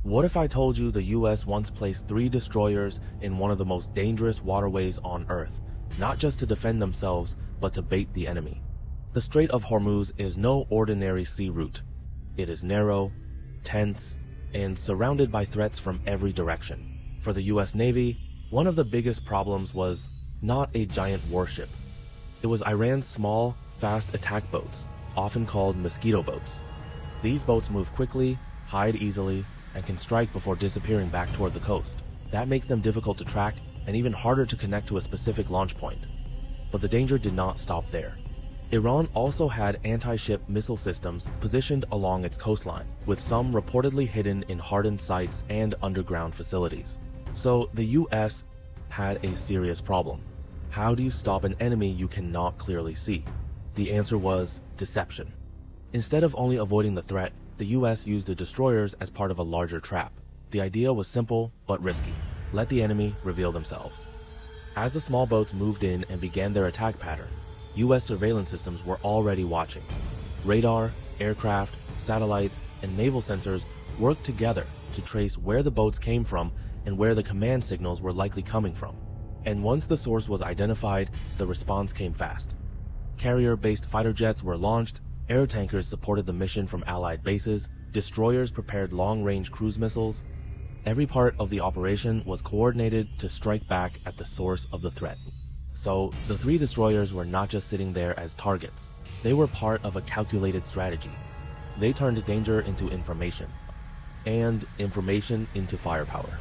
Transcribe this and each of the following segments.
What if I told you the US once placed 3 destroyers in one of the most dangerous waterways on Earth, not just to defend themselves, but to bait the enemy? The Strait of Hormuz is no ordinary sea route. It is narrow, tense, and surrounded by threats from every direction. For the US Navy, one of the biggest problems was not a giant warship. It was Iran's small, fast attack boats, often called mosquito boats. These boats move quickly, hide easily, and can strike before disappearing back toward the coast. That makes them difficult to track and even harder to connect to a specific launch point. But the danger did not stop there. Iran also had anti-ship missile systems positioned along its coastline, with some reportedly hidden in hardened sites and underground facilities. So the US had a serious problem. How do you stop an enemy you cannot clearly see? The answer was deception. Instead of only avoiding the threat, the US used the destroyers as part of a larger trap. The idea was simple but risky. Let the enemy reveal themselves. As the small boats moved in and began their attack pattern, US surveillance systems were already watching. Radar, aircraft, satellites, and naval sensors worked together to trace where the boats came from and where the command signals were likely coming from. And once the source was identified, the response came fast. Carrier-based fighter jets were launched, air tankers supported the mission from Allied bases, destroyers prepared long-range cruise missiles. Every part of the operation was coordinated to strike back at the source of the threat. So, the 3 destroyers were not just sitting there as targets. They were part of a calculated strategy. They turned danger into information, and information into firepower.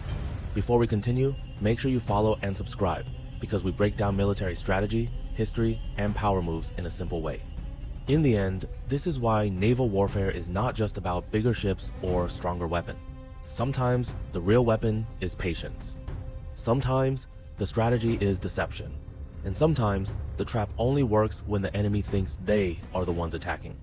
Before we continue, make sure you follow and subscribe, because we break down military strategy, history, and power moves in a simple way. In the end, this is why naval warfare is not just about bigger ships or stronger weapons. Sometimes the real weapon is patience. Sometimes the strategy is deception. And sometimes the trap only works when the enemy thinks they are the ones attacking.